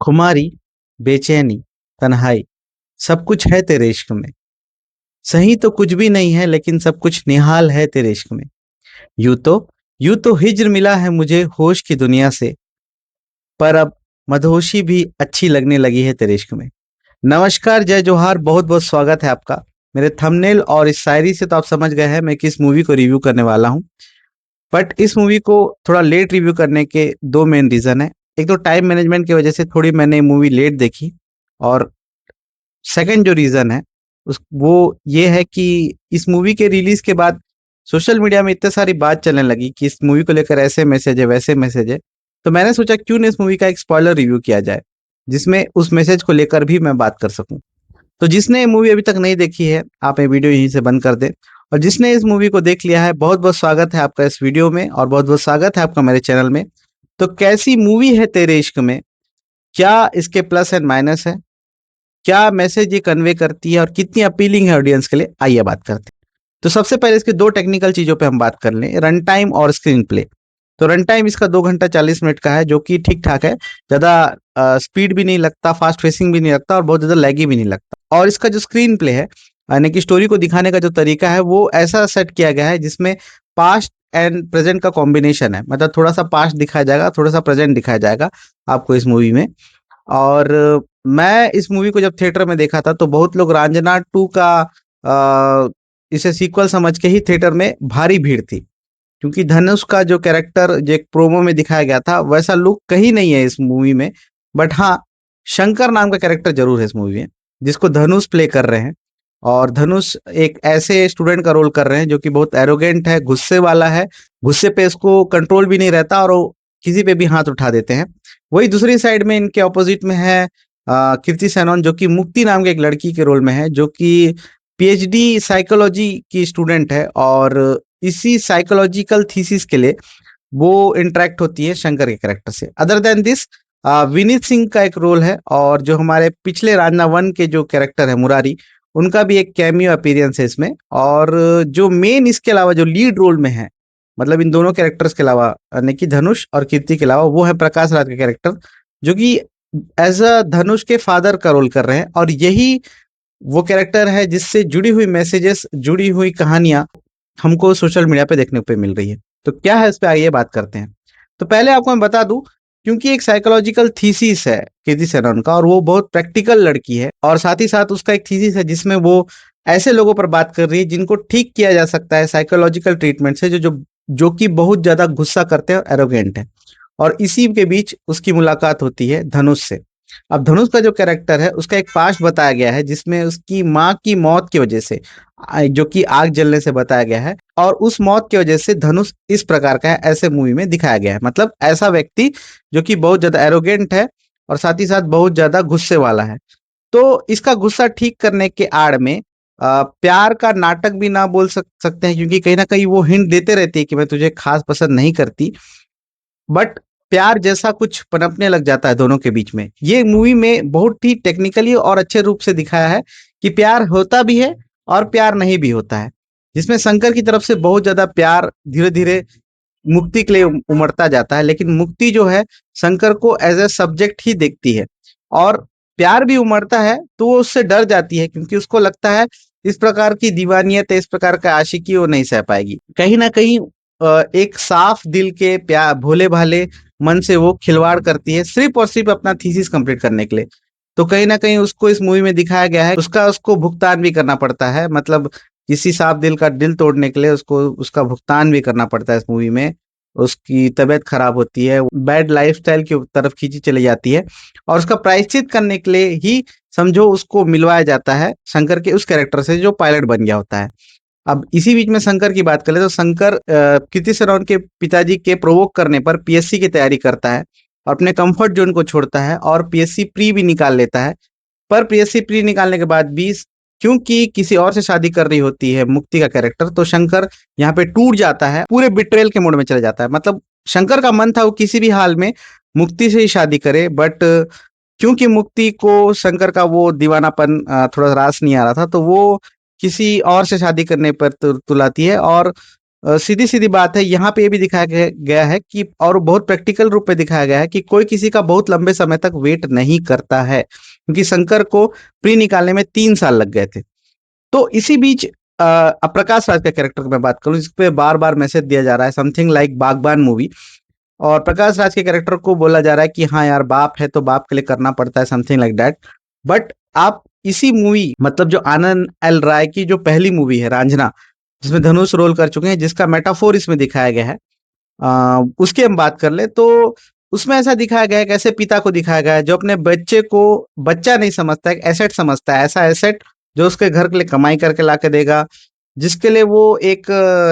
खुमारी, बेचैनी, तन्हाई, सब कुछ है तेरे इश्क में। सही तो कुछ भी नहीं है लेकिन सब कुछ निहाल है तेरे इश्क में। यूं तो यूं तो हिज्र मिला है मुझे होश की दुनिया से, पर अब मदहोशी भी अच्छी लगने लगी है तेरे इश्क में। नमस्कार, जय जोहार, बहुत बहुत स्वागत है आपका। मेरे थंबनेल और इस शायरी से तो आप समझ गए हैं मैं किस मूवी को रिव्यू करने वाला हूँ। बट इस मूवी को थोड़ा लेट रिव्यू करने के दो मेन रीजन है। एक तो टाइम मैनेजमेंट की वजह से थोड़ी मैंने मूवी लेट देखी, और सेकंड जो रीजन है उस वो ये है कि इस मूवी के रिलीज के बाद सोशल मीडिया में इतने सारी बात चलने लगी कि इस मूवी को लेकर ऐसे मैसेज है वैसे मैसेज है। तो मैंने सोचा क्यों ना इस मूवी का एक स्पॉइलर रिव्यू किया जाए, जिसमें उस मैसेज को लेकर भी मैं बात कर सकूं। तो जिसने ये मूवी अभी तक नहीं देखी है, आप ये वीडियो यहीं से बंद कर दें। और जिसने इस मूवी को देख लिया है, बहुत बहुत स्वागत है आपका इस वीडियो में, और बहुत बहुत स्वागत है आपका मेरे चैनल में। तो कैसी मूवी है तेरे इश्क में, क्या इसके प्लस एंड माइनस है, क्या मैसेज ये कन्वे करती है और कितनी अपीलिंग है ऑडियंस के लिए, आइए बात करते हैं। तो सबसे पहले इसके दो टेक्निकल चीजों पे हम बात कर लें, रन टाइम और स्क्रीन प्ले। तो रन टाइम इसका 2 घंटा 40 मिनट का है, जो कि ठीक ठाक है। ज्यादा स्पीड भी नहीं लगता, फास्ट फेसिंग भी नहीं लगता, और बहुत ज्यादा लैगी भी नहीं लगता। और इसका जो स्क्रीन प्ले है, यानी कि स्टोरी को दिखाने का जो तरीका है, वो ऐसा सेट किया गया है जिसमें पास्ट एंड प्रेजेंट का कॉम्बिनेशन है। मतलब थोड़ा सा पास्ट दिखाया जाएगा, थोड़ा सा प्रेजेंट दिखाया जाएगा आपको इस मूवी में। और मैं इस मूवी को जब थिएटर में देखा था तो बहुत लोग रांझना 2 का इसे सीक्वल समझ के ही थिएटर में भारी भीड़ थी, क्योंकि धनुष का जो कैरेक्टर जो एक प्रोमो में दिखाया गया था वैसा लुक कहीं नहीं है इस मूवी में। बट हाँ, शंकर नाम का कैरेक्टर जरूर है इस मूवी में, जिसको धनुष प्ले कर रहे हैं। और धनुष एक ऐसे स्टूडेंट का रोल कर रहे हैं जो कि बहुत एरोगेंट है, गुस्से वाला है। गुस्से पे इसको कंट्रोल भी नहीं रहता और वो किसी पे भी हाथ उठा देते हैं। वही दूसरी साइड में इनके ऑपोजिट में है कृति सेनन, जो कि मुक्ति नाम के एक लड़की के रोल में है, जो कि पीएचडी साइकोलॉजी की स्टूडेंट है। और इसी साइकोलॉजिकल थीसिस के लिए वो इंटरेक्ट होती है शंकर के कैरेक्टर से। Other than this, Vineet Singh का एक रोल है, और जो हमारे पिछले रांझना 1 के जो कैरेक्टर है मुरारी, उनका भी एक कैमियो अपीयरेंस है इसमें। और जो मेन इसके अलावा जो लीड रोल में है, मतलब इन दोनों कैरेक्टर्स के अलावा, यानी कि धनुष और कीर्ति के अलावा, वो है प्रकाश राज का कैरेक्टर, जो कि एज अ धनुष के फादर का रोल कर रहे हैं। और यही वो कैरेक्टर है जिससे जुड़ी हुई मैसेजेस, जुड़ी हुई कहानियां हमको सोशल मीडिया पे देखने पे मिल रही है। तो क्या है इस पे, आइए बात करते हैं। तो पहले आपको मैं बता दूं, क्योंकि एक साइकोलॉजिकल थीसिस है कृति सेनन का, और वो बहुत प्रैक्टिकल लड़की है, और साथ ही साथ उसका एक थीसिस है जिसमें वो ऐसे लोगों पर बात कर रही है जिनको ठीक किया जा सकता है साइकोलॉजिकल ट्रीटमेंट से, जो जो जो कि बहुत ज्यादा गुस्सा करते हैं और एरोगेंट है। और इसी के बीच उसकी मुलाकात होती है धनुष से। अब धनुष का जो कैरेक्टर है उसका एक पास्ट बताया गया है, जिसमें उसकी माँ की मौत की वजह से, जो कि आग जलने से बताया गया है, और उस मौत की वजह से धनुष इस प्रकार का है, ऐसे मूवी में दिखाया गया है। मतलब ऐसा व्यक्ति जो कि बहुत ज्यादा एरोगेंट है और साथ ही साथ बहुत ज्यादा गुस्से वाला है। तो इसका गुस्सा ठीक करने के आड़ में प्यार का नाटक भी ना बोल सकते हैं, क्योंकि कहीं ना कहीं वो हिंट देते रहती है कि मैं तुझे खास पसंद नहीं करती। बट प्यार जैसा कुछ पनपने लग जाता है दोनों के बीच में। ये मूवी में बहुत ही टेक्निकली और अच्छे रूप से दिखाया है कि प्यार होता भी है और प्यार नहीं भी होता है, जिसमें शंकर की तरफ से बहुत ज्यादा प्यार धीरे धीरे मुक्ति के लिए उमड़ता जाता है, लेकिन मुक्ति जो है शंकर को एज ए सब्जेक्ट ही देखती है। और प्यार भी उमड़ता है तो वो उससे डर जाती है, क्योंकि उसको लगता है इस प्रकार की दीवानियत, इस प्रकार का आशिकी वो नहीं सह पाएगी। कहीं ना कहीं एक साफ दिल के प्यार, भोले भाले मन से वो खिलवाड़ करती है, सिर्फ और सिर्फ अपना थीसिस कंप्लीट करने के लिए। तो कहीं ना कहीं उसको इस मूवी में दिखाया गया है, उसका उसको भुगतान भी करना पड़ता है। मतलब किसी साफ दिल का दिल तोड़ने के लिए उसको उसका भुगतान भी करना पड़ता है इस मूवी में। उसकी तबीयत खराब होती है, बैड लाइफस्टाइल की तरफ खींची चली जाती है, और उसका प्रायश्चित करने के लिए ही समझो उसको मिलवाया जाता है शंकर के उस कैरेक्टर से जो पायलट बन गया होता है। अब इसी बीच में शंकर की बात करें तो शंकर कृति सेनन के पिताजी के प्रोवोक करने पर पीएससी की तैयारी करता है, और अपने कंफर्ट जोन को छोड़ता है और पीएससी प्री भी निकाल लेता है। पर पीएससी प्री निकालने के बाद भी, क्योंकि किसी और से शादी कर रही होती है मुक्ति का कैरेक्टर, तो शंकर यहाँ पे टूट जाता है, पूरे बिट्रेयल के मोड में चले जाता है। मतलब शंकर का मन था वो किसी भी हाल में मुक्ति से ही शादी करे, बट क्योंकि मुक्ति को शंकर का वो दीवानापन थोड़ा रास नहीं आ रहा था, तो वो किसी और से शादी करने पर तुलाती है। और सीधी-सीधी बात है, यहाँ पे ये भी दिखाया गया है कि और बहुत प्रैक्टिकल रूप में दिखाया गया है कि कोई किसी का बहुत लंबे समय तक वेट नहीं करता है, क्योंकि शंकर को प्री निकालने में 3 साल लग गए थे। तो इसी बीच अब प्रकाश राज का कैरेक्टर की मैं बात करूँ, जिस पे बार-बार मैसेज दिया जा रहा है, समथिंग लाइक बागबान मूवी। और प्रकाश राज के कैरेक्टर को बोला जा रहा है कि हाँ यार, बाप है तो बाप के लिए करना पड़ता है, समथिंग लाइक दैट। बट आप इसी मूवी, मतलब जो आनंद एल राय की जो पहली मूवी है रांझना, जिसमें धनुष रोल कर चुके हैं, जिसका मेटाफोर इसमें दिखाया गया है, उसकी हम बात कर ले तो उसमें ऐसा दिखाया गया है, कैसे पिता को दिखाया गया है जो अपने बच्चे को बच्चा नहीं समझता है, एक एसेट समझता है, ऐसा एसेट जो उसके घर के लिए कमाई करके ला के देगा, जिसके लिए वो एक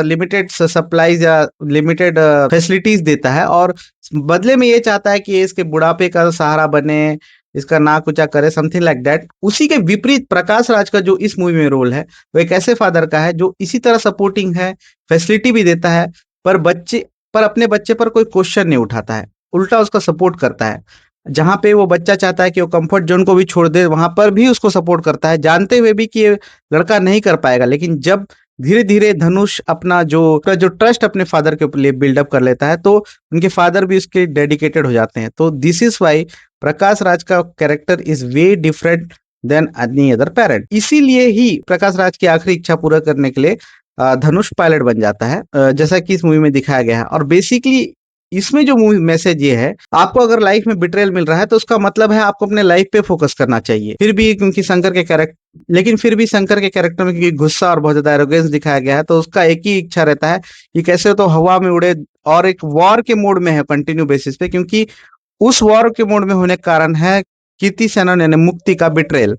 लिमिटेड सप्लाईज या लिमिटेड फैसिलिटीज देता है, और बदले में ये चाहता है कि ये इसके बुढ़ापे का सहारा बने, इसका नाक ऊंचा करे, समथिंग लाइक दैट। उसी के विपरीत प्रकाश राज का जो इस मूवी में रोल है, वो एक ऐसे फादर का है जो इसी तरह सपोर्टिंग है, फैसिलिटी भी देता है, पर बच्चे पर अपने बच्चे पर कोई क्वेश्चन नहीं उठाता है, उल्टा उसका सपोर्ट करता है। जहाँ पे वो बच्चा चाहता है कि वो कंफर्ट जोन को भी छोड़ दे, वहां पर भी उसको सपोर्ट करता है, जानते हुए भी कि ये लड़का नहीं कर पाएगा। लेकिन जब धीरे धीरे धनुष अपना जो ट्रस्ट अपने फादर के लिए बिल्डअप कर लेता है, तो उनके फादर भी उसके डेडिकेटेड हो जाते हैं। तो this is why Prakash Raj का character is way different than any other parent. इसीलिए ही प्रकाश राज की आखिरी इच्छा पूरा करने के लिए धनुष पायलट बन जाता है, जैसा कि इस मूवी में दिखाया गया है। और बेसिकली इसमें जो मूवी मैसेज ये है, आपको अगर लाइफ में बिट्रेयल मिल रहा है तो उसका मतलब है आपको अपने लाइफ पे फोकस करना चाहिए। फिर भी क्योंकि शंकर के कैरेक्टर लेकिन फिर भी शंकर के कैरेक्टर में क्योंकि गुस्सा और बहुत ज्यादा एरोगेंस दिखाया गया है, तो उसका एक ही इच्छा रहता है कि कैसे तो हवा में उड़े, और एक वॉर के मोड में है कंटिन्यू बेसिस पे, क्योंकि उस वॉर के मोड में होने के कारण है कीर्ति सेनन यानी मुक्ति का बिट्रेयल।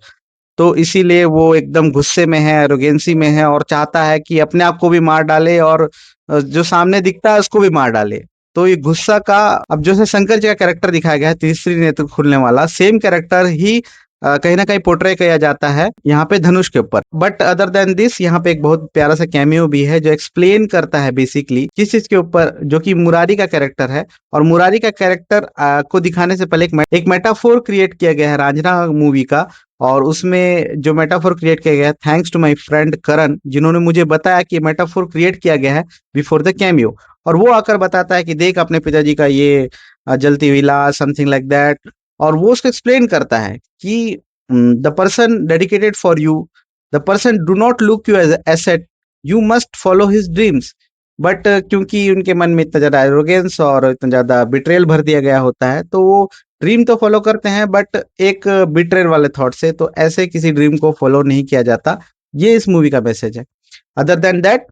तो इसीलिए वो एकदम गुस्से में है, एरोगेंसी में है, और चाहता है कि अपने आप को भी मार डाले और जो सामने दिखता है उसको भी मार डाले। तो ये गुस्सा का, अब जैसे शंकर जी का कैरेक्टर दिखाया गया है, तीसरी नेत्र खुलने वाला, सेम कैरेक्टर ही कहीं ना कहीं पोर्ट्रे किया जाता है यहाँ पे धनुष के ऊपर। बट अदर देन दिस, यहाँ पे एक बहुत प्यारा सा कैमियो भी है जो एक्सप्लेन करता है बेसिकली किस चीज के ऊपर, जो कि मुरारी का कैरेक्टर है। और मुरारी का कैरेक्टर को दिखाने से पहले एक मेटाफोर क्रिएट किया गया है रांझना मूवी का। और उसमें जो मेटाफोर क्रिएट किया गया है, थैंक्स टू माय फ्रेंड करण, जिन्होंने मुझे बताया कि मेटाफोर क्रिएट किया गया है बिफोर द कैमियो। और वो आकर बताता है कि देख अपने पिताजी का ये जलती हुई लाश, समथिंग लाइक दैट। और वो उसको एक्सप्लेन करता है कि the person dedicated for you, the person do not look you as asset, you must follow his dreams. But क्योंकि उनके मन में इतना ज्यादा एरोगेंस और इतना ज्यादा बिट्रेयल भर दिया गया होता है, तो वो ड्रीम तो फॉलो करते हैं बट एक बिट्रेयल वाले थॉट से, तो ऐसे किसी ड्रीम को फॉलो नहीं किया जाता। ये इस मूवी का मैसेज है। अदर देन दैट,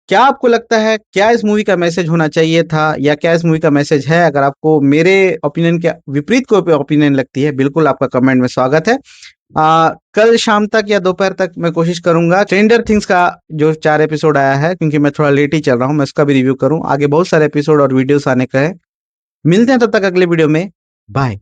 क्या आपको लगता है, क्या इस मूवी का मैसेज होना चाहिए था, या क्या इस मूवी का मैसेज है? अगर आपको मेरे ओपिनियन के विपरीत कोई ओपिनियन लगती है, बिल्कुल आपका कमेंट में स्वागत है। कल शाम तक या दोपहर तक मैं कोशिश करूंगा स्ट्रेंजर थिंग्स का जो 4 एपिसोड आया है, क्योंकि मैं थोड़ा लेट ही चल रहा हूँ, मैं उसका भी रिव्यू करूँ। आगे बहुत सारे एपिसोड और वीडियोस आने का है। मिलते हैं तब तक अगले वीडियो में। बाय।